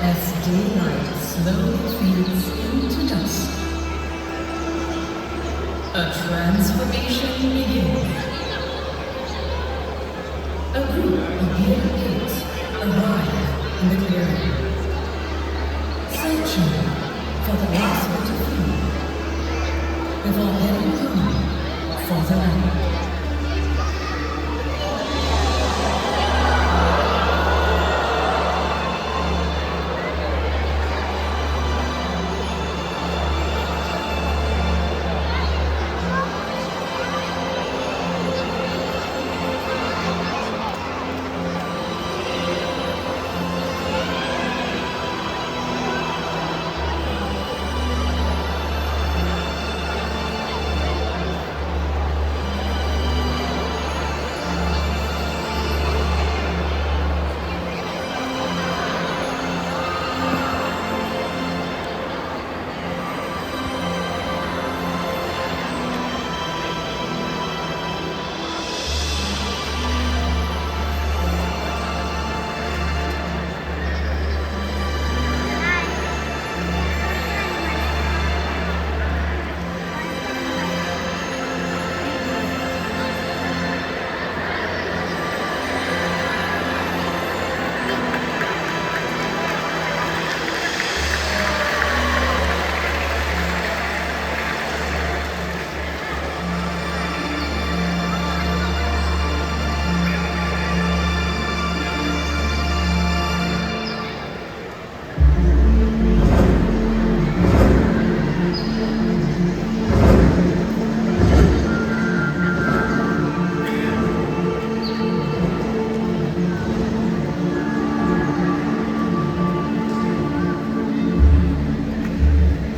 as daylight slowly fades into dusk. A transformation begins. A group of little kids arrive in the clearing, searching for the last bit of food before heading home for the night.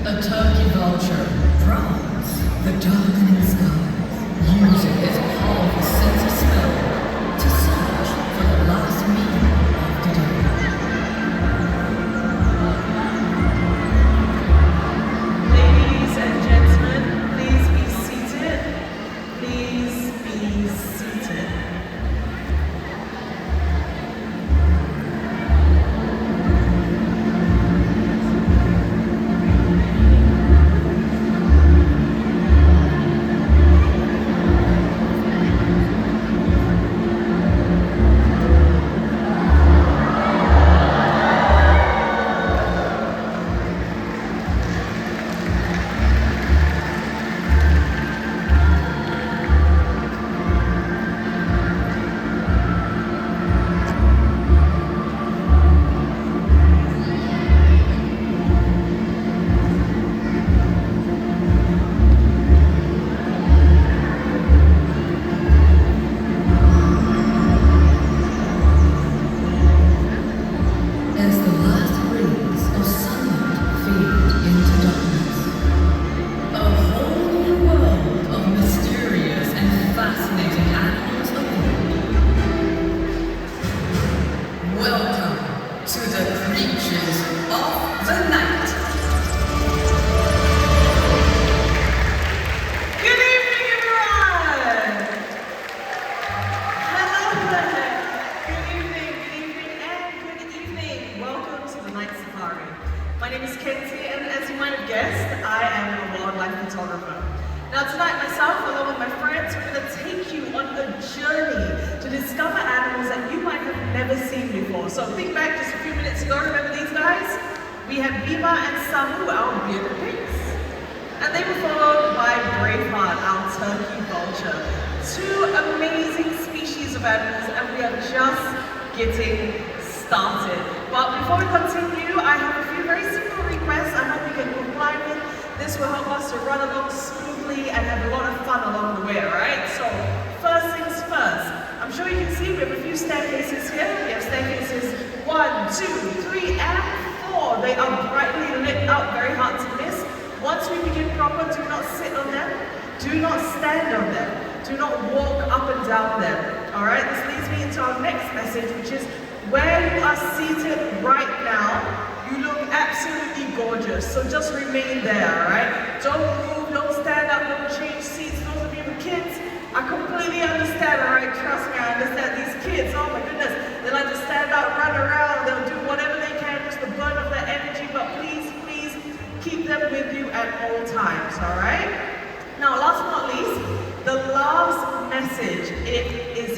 A turkey vulture prowls the darkening sky, using his powerful sense of smell to search for the last meal of the day. Ladies and gentlemen, please be seated. Please be seated. As the last rays of sunlight fade into darkness, a whole new world of mysterious and fascinating animals await. Welcome to the creatures of the night. Good evening, everyone! Hello there! Good evening, and good evening. Welcome to the Night Safari. My name is Kenzie, and as you might have guessed, I am a wildlife photographer. Now tonight, myself, along with my friends, we're going to take you on a journey to discover animals that you might have never seen before. So think back just a few minutes ago, remember these guys? We had Bima and Samu, our bearded pigs. And they were followed by Braveheart, our turkey vulture. Two amazing species of animals, and we are just getting started. But before we continue, I have a few very simple requests I hope you can comply with. This will help us to run along smoothly and have a lot of fun along the way, alright? So, first things first. I'm sure you can see we have a few staircases here. We have staircases 1, 2, 3, and 4. They are brightly lit up, very hard to miss. Once we begin proper, do not sit on them. Do not stand on them. Do not walk up and down them. Alright, this leads me into our next message, which is where you are seated right now, you look absolutely gorgeous. So just remain there, alright? Don't move, don't stand up, don't change seats. Those of you with kids, I completely understand, alright? Trust me, I understand these kids. Oh my goodness. They like to stand up, run around, they'll do whatever they can just to burn a all times, all right? Now, last but not least, the last message,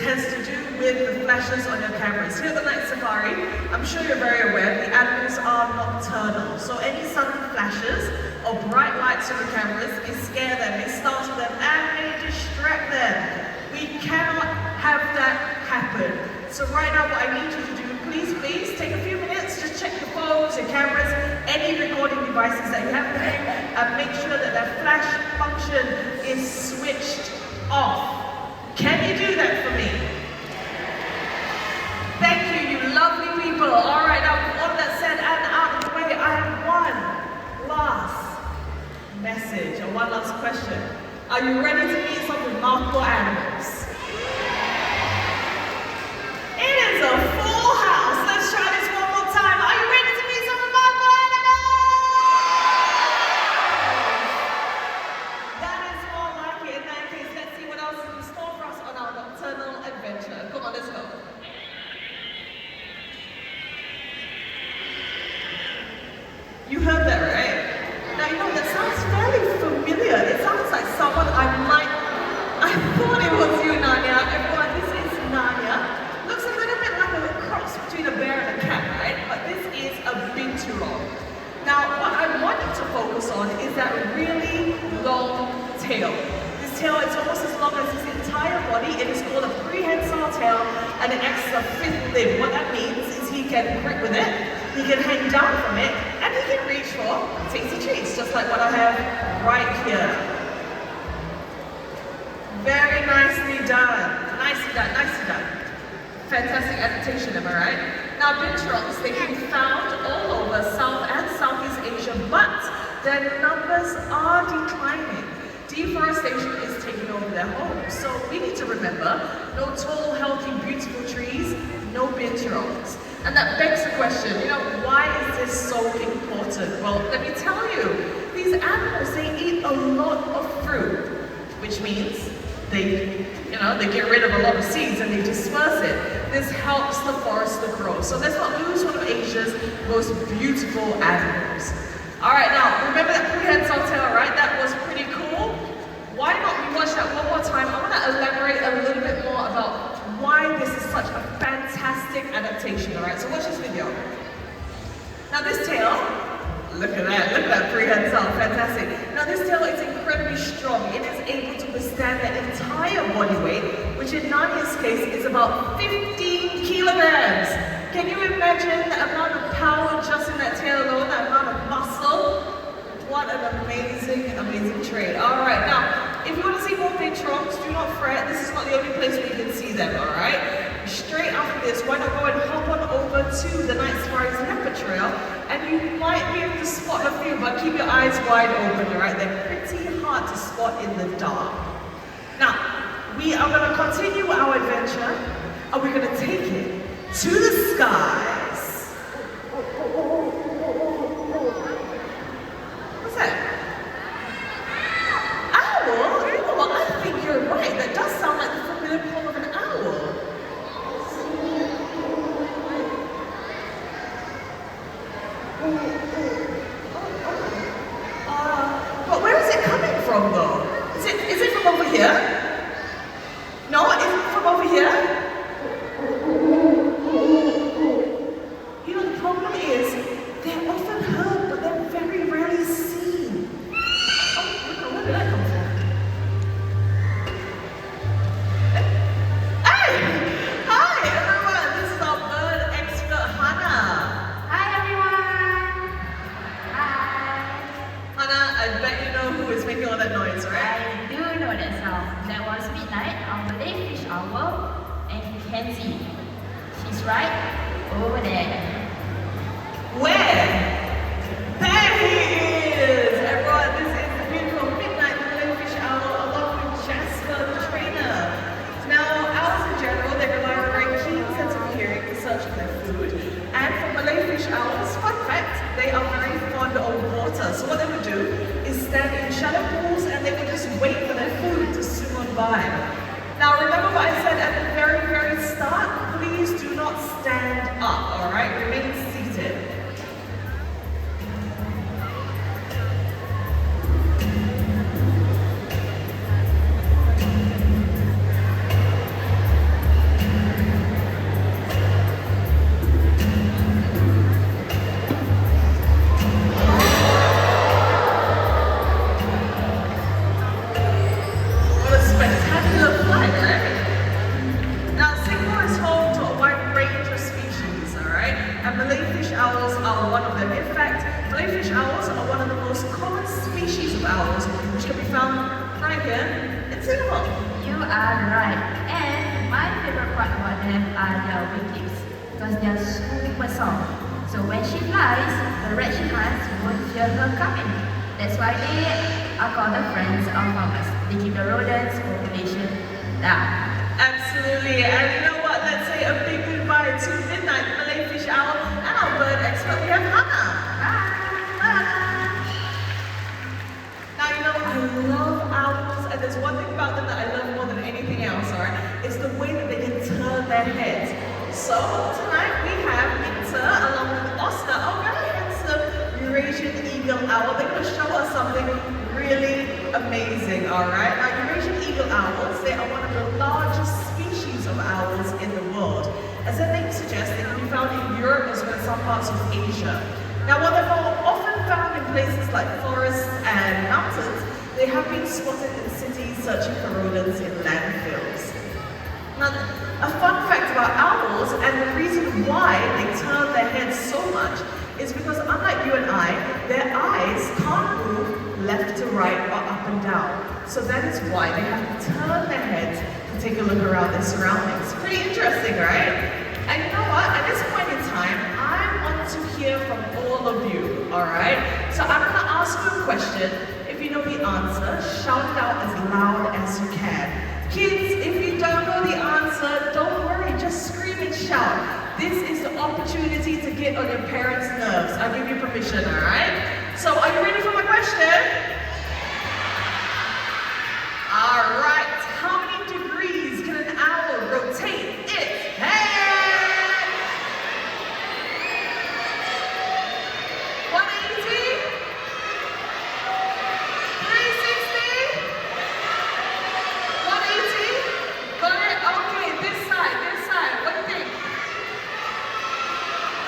has to do with the flashes on your cameras. Here at the Night Safari, I'm sure you're very aware, the animals are nocturnal. So any sudden flashes or bright lights on the cameras, they scare them, they startle them, and they distract them. We cannot have that happen. So right now, what I need you to do, please take a few minutes, just check your phones, your cameras, any recording devices that you have there, and make sure that that flash function is switched off. Can you do that for me? Thank you, you lovely people. All right, now with all that said and out of the way, I have one last message, or one last question. Are you ready to meet some remarkable animals? It is a full house. Let's try this one more time. Are you ready to meet some remarkable animals? That is more like it. In that case, let's see what else is in store for us on our nocturnal adventure. Come on, let's go. You heard that, right? Now, you know, that sounds fairly familiar. It sounds like someone I thought it was you, Nanya. Everyone, this is Nanya. Looks a little bit like a cross between a bear and a cat, right? But this is a binturong. Now, what I want you to focus on is that really long tail. This tail is almost as long as his entire body. It is called a prehensile tail, and it acts as a fifth limb. What that means is he can grip with it, he can hang down from it, and he can reach for tasty treats, just like what I have right here. Very nicely done. Nicely done, nicely done. Fantastic adaptation, am I right? Now, binturongs, they can be found all over South and Southeast Asia, but their numbers are declining. Deforestation is taking over their homes. So we need to remember, no tall, healthy, beautiful trees, no binturongs. And that begs the question, you know, why is this so important? Well, let me tell you, these animals, they eat a lot of fruit, which means they get rid of a lot of seeds and they disperse it. This helps the forest to grow. So let's not lose one of Asia's most beautiful animals. All right, now, remember that prehensile tail, right? That was pretty cool. Why not we watch that one more time? I want to elaborate a little bit more about why this is such a fantastic adaptation, all right? So watch this video. Now this tail, look at that prehensile, fantastic. Now this tail is incredibly strong. It is able to withstand the entire body weight, which in Nanya's case is about 15 kilograms. Can you imagine the amount of power just in that tail alone, the amount of muscle? What an amazing, amazing trait. All right, now, if you want to see more binturongs, do not fret. This is not the only place where you can see them, all right? Straight after this, why not go and hop on over to the Night Safari's leopard trail, and you might be able to spot a few, but keep your eyes wide open, all right? They're pretty hard to spot in the dark. Now, we are going to continue our adventure, and we're going to take it to the skies. What's that? Owl? You know what? I think you're right. That does sound like the familiar call of an owl. But where is it coming from, though? Is it from over here? No, is it from over here? You know, the problem is, they're often heard, but they're very rarely seen. Oh, where did that come from? Hey! Hi, everyone! This is our bird expert, Hannah. Hi everyone! Hi! Hannah, I bet you know who is making all that noise, right? I do know that sound. That was midnight, our Malay fish owl, and you can see. She's right over there. Where? There he is! Everyone, this is the beautiful midnight Malay fish owl along with Jasper the trainer. Now, owls in general, they rely on a very keen sense of hearing to search for their food. And for Malay fish owls, fun fact, they are very fond of water. So what they would do is stand in shallow pools and they would just wait for their food to swim on by. Now, remember what I said at the very, very start? Please do not stand up, all right? Remain seated. owls are one of them. In fact, Malayfish owls are one of the most common species of owls, which can be found right here in Singapore. You are right. And my favorite part about them are their wings, because they are super soft. So when she flies, the rat she hunts won't hear her coming. That's why they are called the friends of farmers. They keep the rodents population down. Absolutely, and you know what? Let's say a big goodbye to Midnight, the Malayfish owl, and our bird expert. We have Hannah. Bye. Now you know I love owls, and there's one thing about them that I love more than anything else. Alright, it's the way that they can turn their heads. So tonight we have Inter along with Oscar, a very handsome Eurasian eagle owl. They're going to show us something really amazing, alright? Now, Eurasian eagle owls, they are one of the largest species of owls in the world. As their name suggests, they can be found in Europe as well as some parts of Asia. Now, while they're more often found in places like forests and mountains, they have been spotted in cities searching for rodents in landfills. Now, a fun fact about owls, and the reason why they turn their heads so much, is because unlike you and I, their eyes can't move left to right or up and down. So that is why they have to turn their heads to take a look around their surroundings. Pretty interesting, right? And you know what? At this point in time, I want to hear from all of you, alright? So I'm going to ask you a question. If you know the answer, shout it out as loud as you can. Kids, if you don't know the answer, don't worry, just scream and shout. This is the opportunity to get on your parents' nerves. I'll give you permission, alright? So, are you ready for my question? Alright, how many degrees can an owl rotate its head? 180? 360? 180? Got it? Okay, this side, what do you think?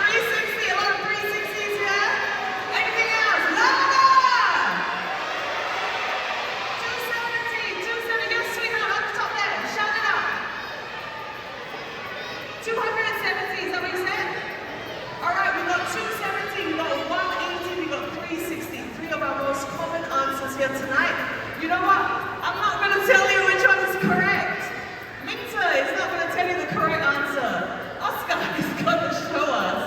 360, a lot of 360s here. Anything else? Louder! 270, 270, yes, sweetheart, on the top there. Shout it out. 270, is that what you said? Alright, we got 270, we got 180, we got 360. Three of our most common answers here tonight. You know what? I'm not going to tell you which one is correct. Minta is not going to tell you the correct answer. Oscar is going to show us.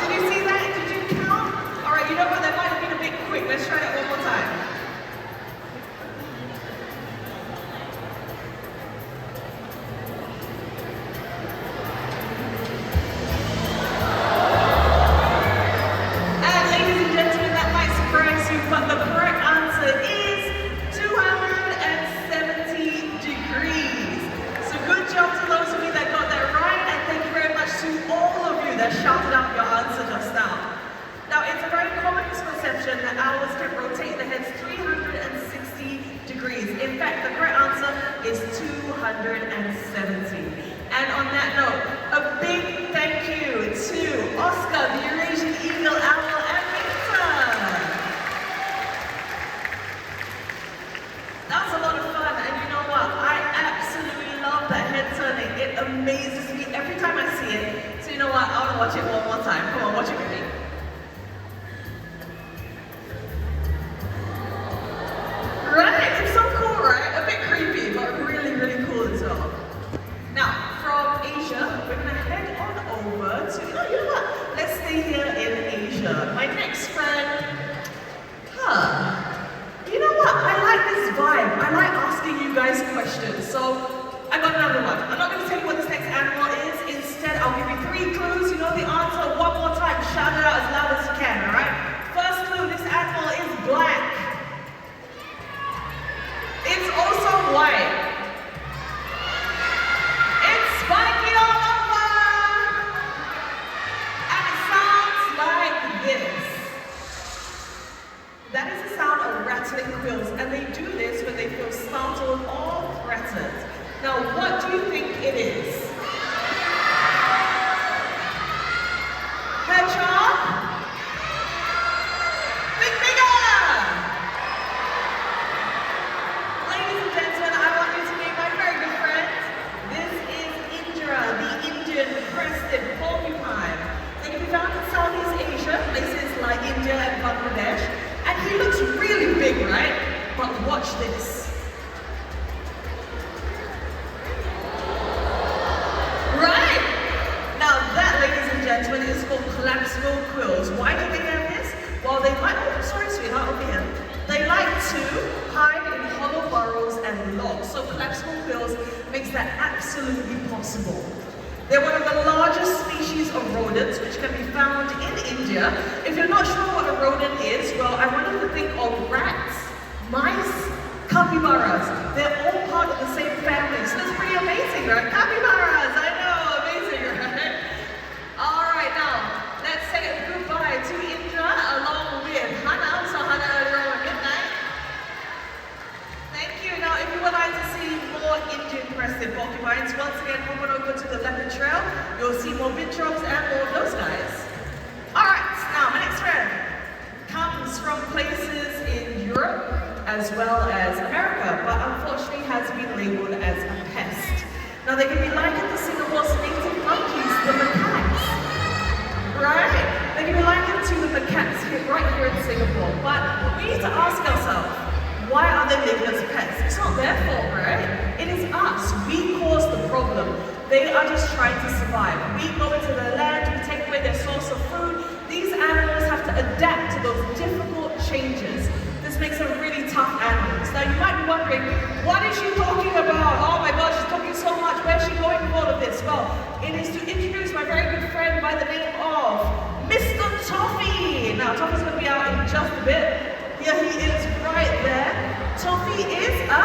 Did you see that? Did you count? Alright, you know what? That might have been a bit quick. Let's try that one more time. And ladies and gentlemen, that might surprise you, but the correct answer is 270 degrees. So good job to those of you that got that right, and thank you very much to all of you that shouted out your answer just now. Now, it's a very common misconception that owls can rotate their heads 360 degrees. In fact, the correct answer is 270. And on that note, a big thank you to Oscar, the Eurasian eagle owl, and Victor. That was a lot of fun, and you know what? I absolutely love that head turning. It amazes me every time I see it. So you know what? I want to watch it one more time. Come on, watch it with me. Right? It's so cool, right? A bit creepy, but really, really cool as well. Now, from Asia, we're going to head on over to, you know what? Let's stay here in Asia. My next friend, you know what? I like this vibe. I like asking you guys questions. So, I got another one. I'm not going to tell you what this next animal is. Instead, I'll give you 3 clues. You know the answer one more time. Shout it out as loud as you can, alright? First clue, this animal is black. It's also white. It's spiky all over. And it sounds like this. That is the sound of rattling quills, and they do this when they feel startled or threatened. Now, what do you think it is? Hedgehog? Think bigger! watch this. Right? Now that, ladies and gentlemen, is called collapsible quills. Why do they have this? Well, they might, oh, sorry, sweetheart, over here. They like to hide in hollow burrows and logs. So collapsible quills makes that absolutely possible. They're one of the largest species of rodents which can be found in India. If you're not sure what a rodent is, well, I want you to think of rats, mice, capybaras. They're all part of the same family, so it's pretty amazing, right? Capybaras, I know, amazing, right? All right, now, let's say goodbye to Indra along with Hannah. So Hannah, you're on midnight. Thank you. Now, if you would like to see more Indian-crested porcupines, once again, hop on over to the leopard trail. You'll see more bintrops and more of those guys. All right, now, my next friend comes from places in Europe as well as America, but unfortunately has been labeled as a pest. Now, they can be likened to Singapore's native monkeys, the macaques. Right? They can be likened to the macaques right here in Singapore, but we need to ask ourselves, why are they labeled as pests? It's not their fault, right? It is us. We caused the problem. They are just trying to survive. We go into their land, we take away their source of food. These animals have to adapt to those difficult changes. This makes them really tough animals. Now you might be wondering, what is she talking about? Oh my God, she's talking so much. Where's she going with all of this? Well, it is to introduce my very good friend by the name of Mr. Toffee. Now Toffee's going to be out in just a bit. Here he is right there. Toffee is a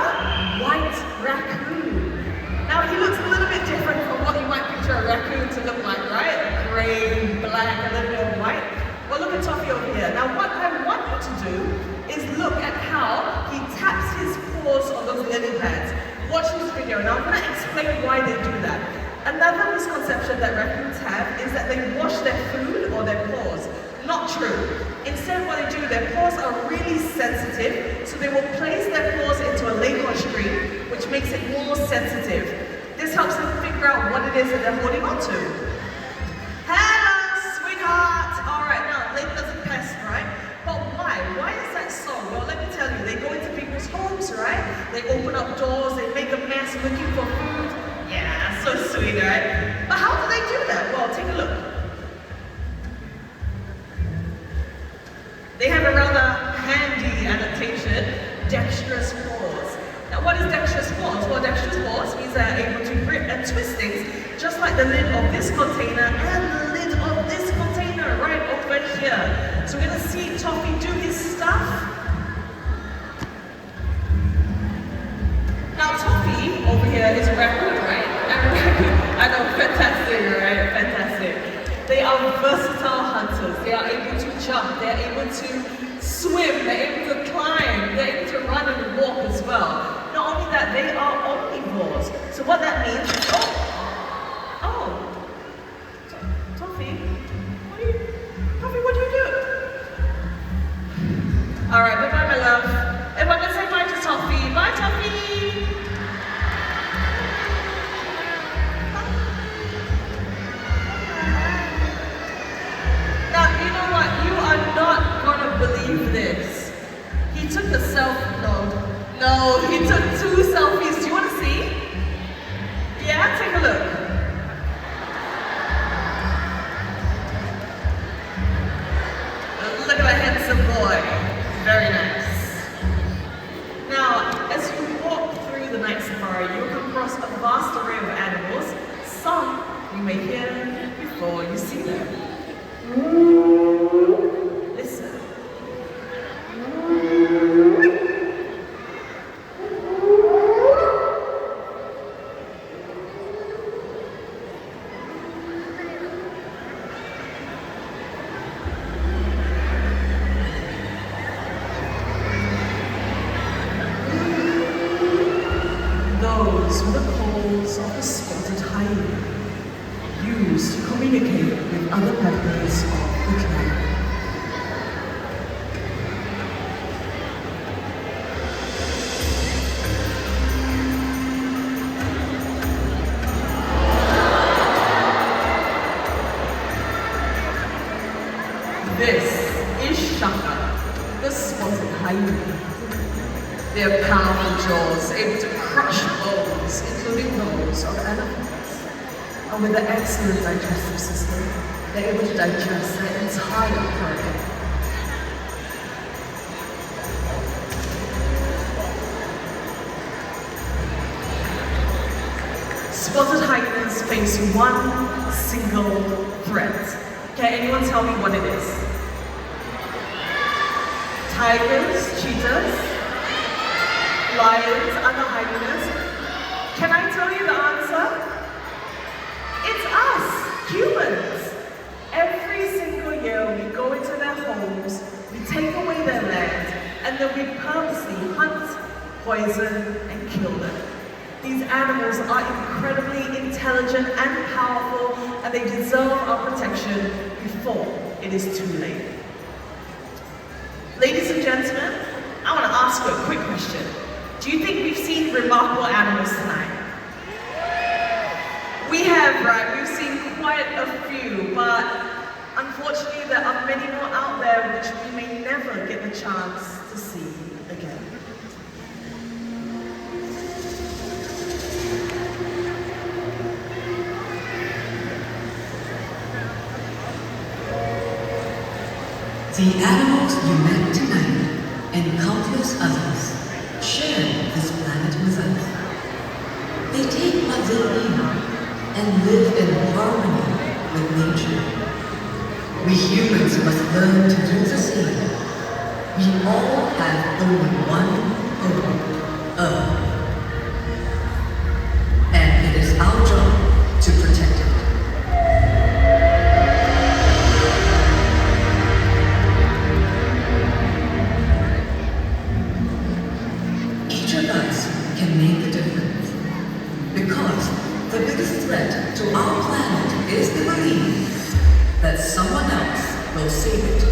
white raccoon. Now he looks a little bit different from what you might picture a raccoon to look like, right? Gray, black, a little bit of white. Well, look at Toffee over here. Now what I want you to do is look at how he taps his paws on those lily pads. Watch this video. Now I'm going to explain why they do that. Another misconception that raccoons have is that they wash their food or their paws. Not true. Instead, what they do, their paws are really sensitive, so they will place their paws into a lake or stream, which makes it more sensitive. This helps them figure out what it is that they're holding on to. Hello, sweetheart! Alright, now, labeled as a pest, right? But why? Why is that so? Well, let me tell you, they go into people's homes, right? They open up doors, they make a mess looking for food. Yeah, so sweet, right? But how do they do that? Well, take a look. They have a rather handy adaptation, dexterous paws. Now what is dexterous paws? Well, dexterous paws means they're able to grip and twist things, just like the lid of this container and the lid of this container right over here. So we're going to see Toffee do his stuff. Now Toffee over here is a raccoon, right? I know, fantastic, right? Fantastic. They are versatile hunters. They are able to jump, they're able to swim, they're able to climb, they're able to run and walk as well. Not only that, they are omnivores. So what that means is, Toffee, what do you do? All right, bye-bye, my love. Everyone, let's say bye to Toffee. Bye, Toffee. Now, you know what? You are not gonna believe this. He took a selfie. No, he took 2 selfies. Do you want to see? Yeah, take a look. Look at that handsome boy. Very nice. Now, as you walk through the night safari, you'll come across a vast array of animals. Some you may hear before you see them. Listen. Those were the calls of the spotted hyena, used to communicate with other members of the clan. This is Shaka, the spotted hyena. Their powerful jaws, able to crush bones, including those of elephants. And with an excellent digestive system, they're able to digest their entire prey. Spotted hyenas face one single threat. Can anyone tell me what it is? Tigers, cheetahs, lions, other hyenas. Can I tell you the answer? It's us, humans. Every single year we go into their homes, we take away their land, and then we purposely hunt, poison, and kill them. These animals are incredibly intelligent and powerful, and they deserve our protection before it is too late. Ladies and gentlemen, I want to ask you a quick question. Do you think we've seen remarkable animals tonight? We have, right? We've seen quite a few, but unfortunately there are many more out there which we may never get the chance to see again. The animals you met tonight and countless others share this planet with us. They take what they need and live in harmony with nature. We humans must learn to do the same. We all have only one home, Earth. And it is our job to protect it. Each of us can make a difference, because the biggest threat to our planet is the belief that someone else will save it